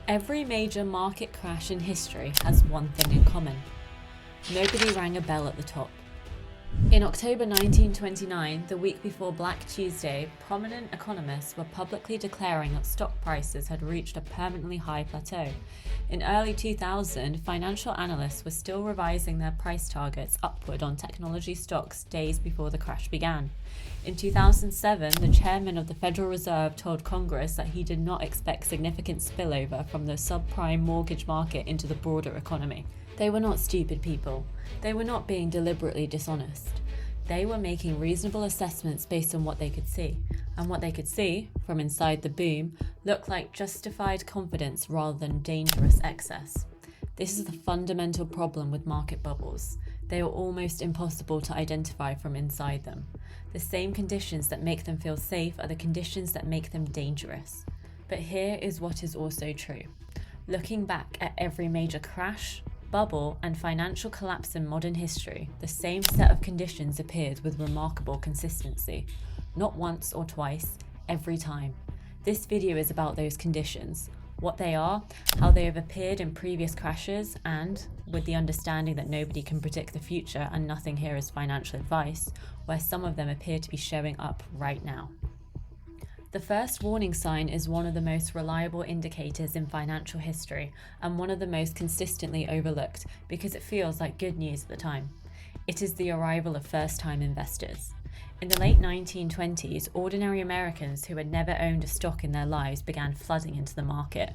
Every major market crash in history has one thing in common. Nobody rang a bell at the top. In October 1929, the week before Black Tuesday, prominent economists were publicly declaring that stock prices had reached a permanently high plateau. In early 2000, financial analysts were still revising their price targets upward on technology stocks days before the crash began. In 2007, the chairman of the Federal Reserve told Congress that he did not expect significant spillover from the subprime mortgage market into the broader economy. They were not stupid people. They were not being deliberately dishonest. They were making reasonable assessments based on what they could see. And what they could see, from inside the boom, looked like justified confidence rather than dangerous excess. This is the fundamental problem with market bubbles. They are almost impossible to identify from inside them. The same conditions that make them feel safe are the conditions that make them dangerous. But here is what is also true. Looking back at every major crash, bubble, and financial collapse in modern history, the same set of conditions appeared with remarkable consistency. Not once or twice, every time. This video is about those conditions, what they are, how they have appeared in previous crashes, and, with the understanding that nobody can predict the future and nothing here is financial advice, where some of them appear to be showing up right now. The first warning sign is one of the most reliable indicators in financial history and one of the most consistently overlooked because it feels like good news at the time. It is the arrival of first-time investors. In the late 1920s, ordinary Americans who had never owned a stock in their lives began flooding into the market.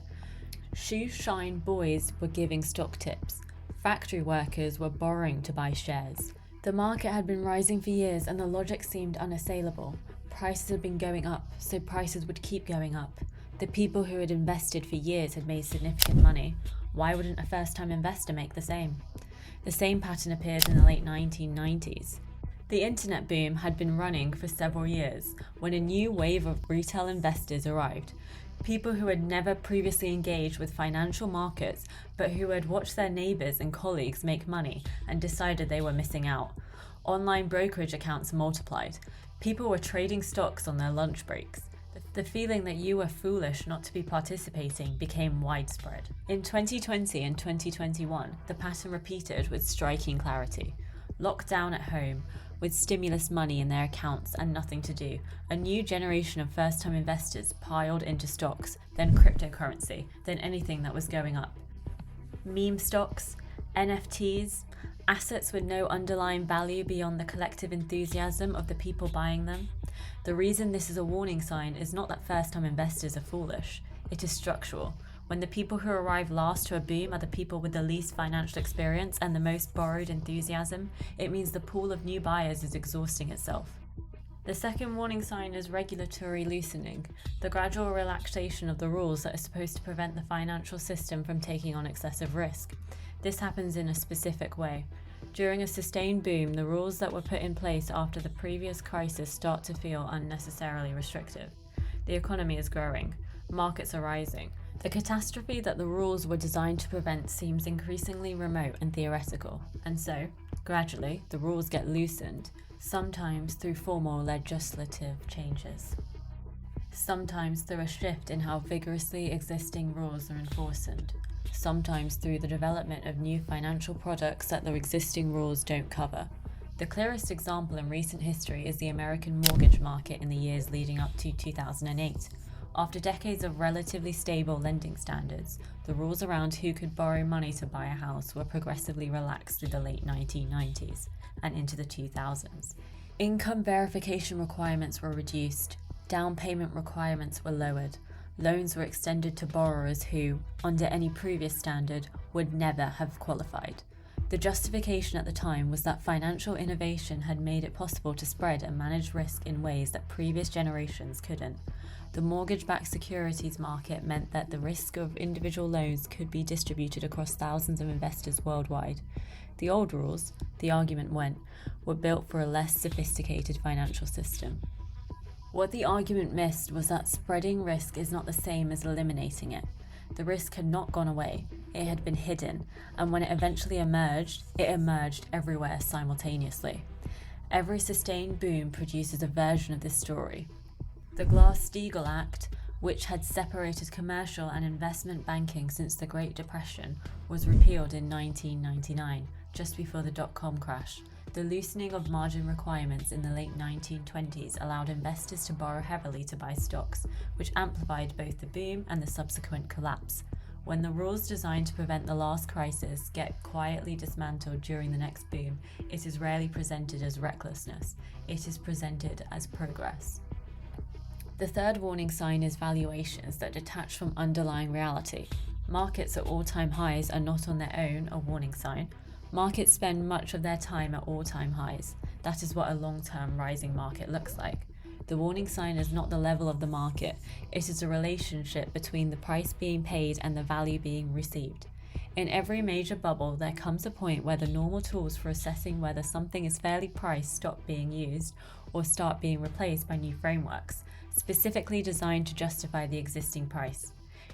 Shoe-shine boys were giving stock tips. Factory workers were borrowing to buy shares. The market had been rising for years and the logic seemed unassailable. Prices had been going up, so prices would keep going up. The people who had invested for years had made significant money. Why wouldn't a first-time investor make the same? The same pattern appeared in the late 1990s. The internet boom had been running for several years when a new wave of retail investors arrived. People who had never previously engaged with financial markets, but who had watched their neighbors and colleagues make money and decided they were missing out. Online brokerage accounts multiplied. People were trading stocks on their lunch breaks. The feeling that you were foolish not to be participating became widespread. In 2020 and 2021, the pattern repeated with striking clarity. Locked down at home, with stimulus money in their accounts and nothing to do, a new generation of first-time investors piled into stocks, then cryptocurrency, then anything that was going up. Meme stocks, NFTs, assets with no underlying value beyond the collective enthusiasm of the people buying them. The reason this is a warning sign is not that first-time investors are foolish. It is structural. When the people who arrive last to a boom are the people with the least financial experience and the most borrowed enthusiasm, it means the pool of new buyers is exhausting itself. The second warning sign is regulatory loosening, the gradual relaxation of the rules that are supposed to prevent the financial system from taking on excessive risk. This happens in a specific way. During a sustained boom, the rules that were put in place after the previous crisis start to feel unnecessarily restrictive. The economy is growing. Markets are rising. The catastrophe that the rules were designed to prevent seems increasingly remote and theoretical, and so, gradually, the rules get loosened, sometimes through formal legislative changes. Sometimes through a shift in how vigorously existing rules are enforced, sometimes through the development of new financial products that the existing rules don't cover. The clearest example in recent history is the American mortgage market in the years leading up to 2008. After decades of relatively stable lending standards, the rules around who could borrow money to buy a house were progressively relaxed through the late 1990s and into the 2000s. Income verification requirements were reduced, down payment requirements were lowered, loans were extended to borrowers who, under any previous standard, would never have qualified. The justification at the time was that financial innovation had made it possible to spread and manage risk in ways that previous generations couldn't. The mortgage-backed securities market meant that the risk of individual loans could be distributed across thousands of investors worldwide. The old rules, the argument went, were built for a less sophisticated financial system. What the argument missed was that spreading risk is not the same as eliminating it. The risk had not gone away, it had been hidden, and when it eventually emerged, it emerged everywhere simultaneously. Every sustained boom produces a version of this story. The Glass-Steagall Act, which had separated commercial and investment banking since the Great Depression, was repealed in 1999, just before the dotcom crash. The loosening of margin requirements in the late 1920s allowed investors to borrow heavily to buy stocks, which amplified both the boom and the subsequent collapse. When the rules designed to prevent the last crisis get quietly dismantled during the next boom, it is rarely presented as recklessness. It is presented as progress. The third warning sign is valuations that detach from underlying reality. Markets at all-time highs are not on their own a warning sign. Markets spend much of their time at all-time highs. That is what a long-term rising market looks like. The warning sign is not the level of the market. It is a relationship between the price being paid and the value being received. In every major bubble, there comes a point where the normal tools for assessing whether something is fairly priced stop being used or start being replaced by new frameworks, specifically designed to justify the existing price.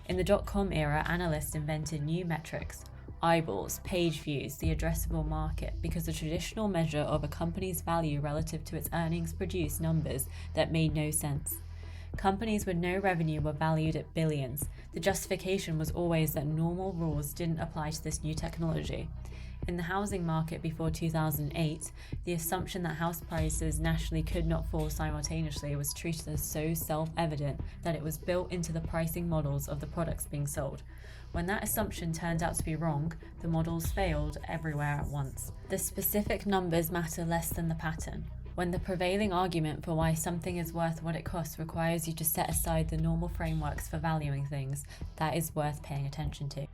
In the dot-com era, analysts invented new metrics: eyeballs, page views, the addressable market, because the traditional measure of a company's value relative to its earnings produced numbers that made no sense. Companies with no revenue were valued at billions. The justification was always that normal rules didn't apply to this new technology. In the housing market before 2008, the assumption that house prices nationally could not fall simultaneously was treated as so self-evident that it was built into the pricing models of the products being sold. When that assumption turned out to be wrong, the models failed everywhere at once. The specific numbers matter less than the pattern. When the prevailing argument for why something is worth what it costs requires you to set aside the normal frameworks for valuing things, that is worth paying attention to.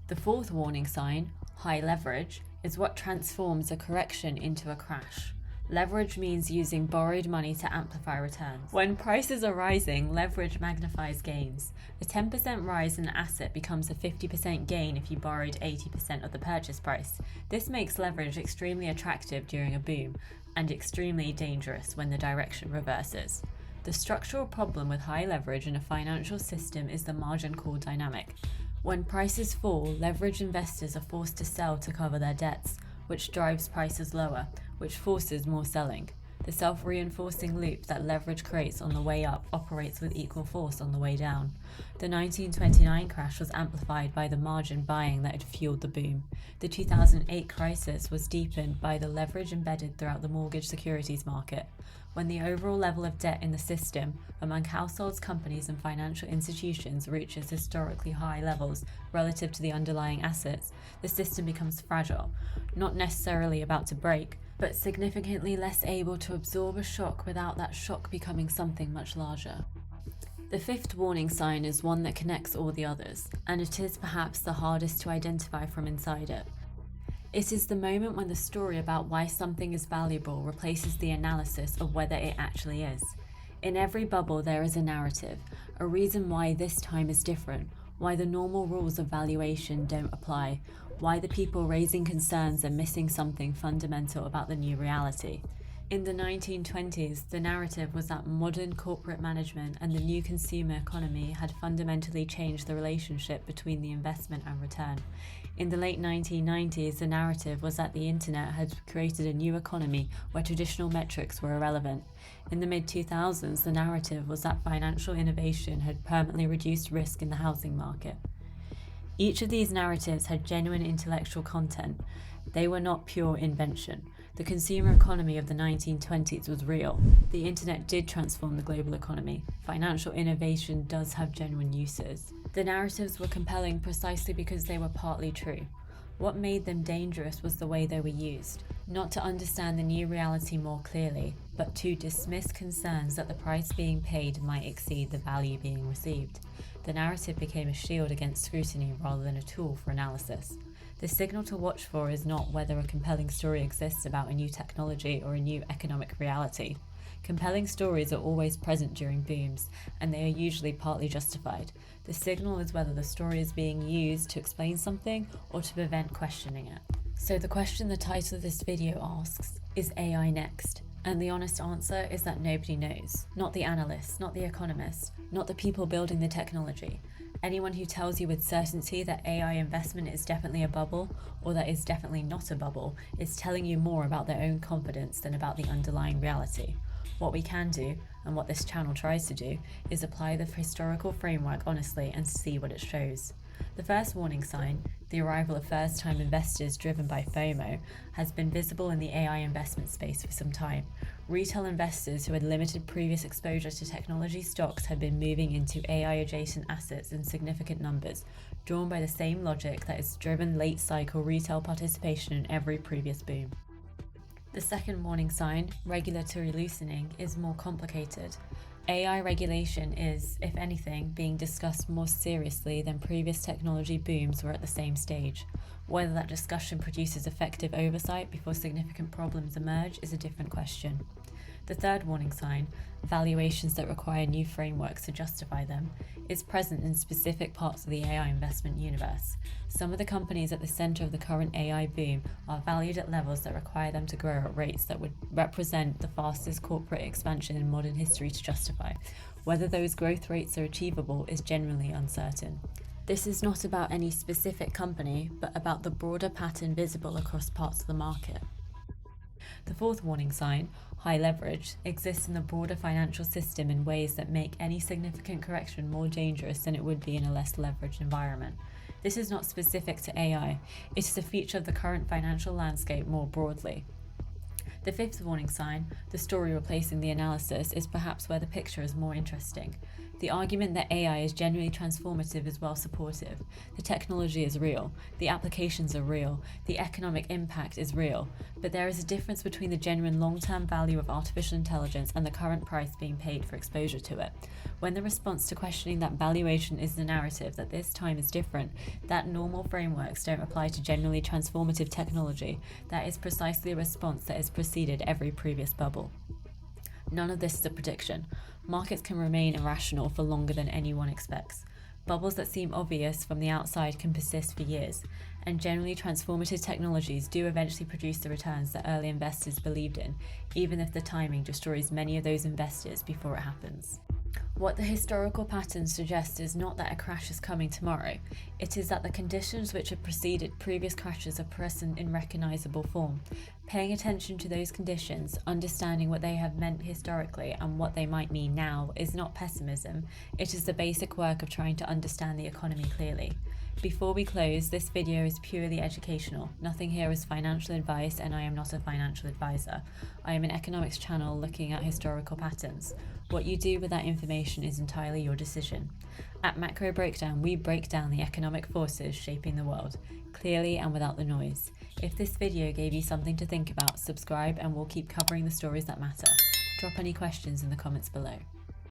The fourth warning sign, high leverage, is what transforms a correction into a crash. Leverage means using borrowed money to amplify returns. When prices are rising, leverage magnifies gains. A 10% rise in an asset becomes a 50% gain if you borrowed 80% of the purchase price. This makes leverage extremely attractive during a boom, and extremely dangerous when the direction reverses. The structural problem with high leverage in a financial system is the margin call dynamic. When prices fall, leveraged investors are forced to sell to cover their debts, which drives prices lower, which forces more selling. The self-reinforcing loop that leverage creates on the way up operates with equal force on the way down. The 1929 crash was amplified by the margin buying that had fueled the boom. The 2008 crisis was deepened by the leverage embedded throughout the mortgage securities market. When the overall level of debt in the system among households, companies, and financial institutions reaches historically high levels relative to the underlying assets, the system becomes fragile, not necessarily about to break, but significantly less able to absorb a shock without that shock becoming something much larger. The fifth warning sign is one that connects all the others, and it is perhaps the hardest to identify from inside it. It is the moment when the story about why something is valuable replaces the analysis of whether it actually is. In every bubble there is a narrative, a reason why this time is different, why the normal rules of valuation don't apply, why the people raising concerns are missing something fundamental about the new reality. In the 1920s, the narrative was that modern corporate management and the new consumer economy had fundamentally changed the relationship between the investment and return. In the late 1990s, the narrative was that the internet had created a new economy where traditional metrics were irrelevant. In the mid-2000s, the narrative was that financial innovation had permanently reduced risk in the housing market. Each of these narratives had genuine intellectual content. They were not pure invention. The consumer economy of the 1920s was real. The internet did transform the global economy. Financial innovation does have genuine uses. The narratives were compelling precisely because they were partly true. What made them dangerous was the way they were used, not to understand the new reality more clearly, but to dismiss concerns that the price being paid might exceed the value being received. The narrative became a shield against scrutiny rather than a tool for analysis. The signal to watch for is not whether a compelling story exists about a new technology or a new economic reality. Compelling stories are always present during booms, and they are usually partly justified. The signal is whether the story is being used to explain something or to prevent questioning it. So the question the title of this video asks, is AI next? And the honest answer is that nobody knows. Not the analysts, not the economists, not the people building the technology. Anyone who tells you with certainty that AI investment is definitely a bubble, or that it's definitely not a bubble, is telling you more about their own confidence than about the underlying reality. What we can do, and what this channel tries to do is apply the historical framework honestly and see what it shows. The first warning sign, the arrival of first-time investors driven by FOMO, has been visible in the AI investment space for some time. Retail investors who had limited previous exposure to technology stocks had been moving into AI-adjacent assets in significant numbers, drawn by the same logic that has driven late-cycle retail participation in every previous boom. The second warning sign, regulatory loosening, is more complicated. AI regulation is, if anything, being discussed more seriously than previous technology booms were at the same stage. Whether that discussion produces effective oversight before significant problems emerge is a different question. The third warning sign, valuations that require new frameworks to justify them, is present in specific parts of the AI investment universe. Some of the companies at the center of the current AI boom are valued at levels that require them to grow at rates that would represent the fastest corporate expansion in modern history to justify. Whether those growth rates are achievable is generally uncertain. This is not about any specific company, but about the broader pattern visible across parts of the market. The fourth warning sign, high leverage, exists in the broader financial system in ways that make any significant correction more dangerous than it would be in a less leveraged environment. This is not specific to AI, it is a feature of the current financial landscape more broadly. The fifth warning sign, the story replacing the analysis, is perhaps where the picture is more interesting. The argument that AI is genuinely transformative is well supported. The technology is real, the applications are real, the economic impact is real, but there is a difference between the genuine long-term value of artificial intelligence and the current price being paid for exposure to it. When the response to questioning that valuation is the narrative that this time is different, that normal frameworks don't apply to genuinely transformative technology, that is precisely a response that has preceded every previous bubble. None of this is a prediction. Markets can remain irrational for longer than anyone expects. Bubbles that seem obvious from the outside can persist for years, and generally transformative technologies do eventually produce the returns that early investors believed in, even if the timing destroys many of those investors before it happens. What the historical patterns suggest is not that a crash is coming tomorrow, it is that the conditions which have preceded previous crashes are present in recognizable form. Paying attention to those conditions, understanding what they have meant historically and what they might mean now, is not pessimism, it is the basic work of trying to understand the economy clearly. Before we close, this video is purely educational. Nothing here is financial advice, and I am not a financial advisor. I am an economics channel looking at historical patterns. What you do with that information is entirely your decision. At Macro Breakdown, we break down the economic forces shaping the world, clearly and without the noise. If this video gave you something to think about, subscribe and we'll keep covering the stories that matter. Drop any questions in the comments below.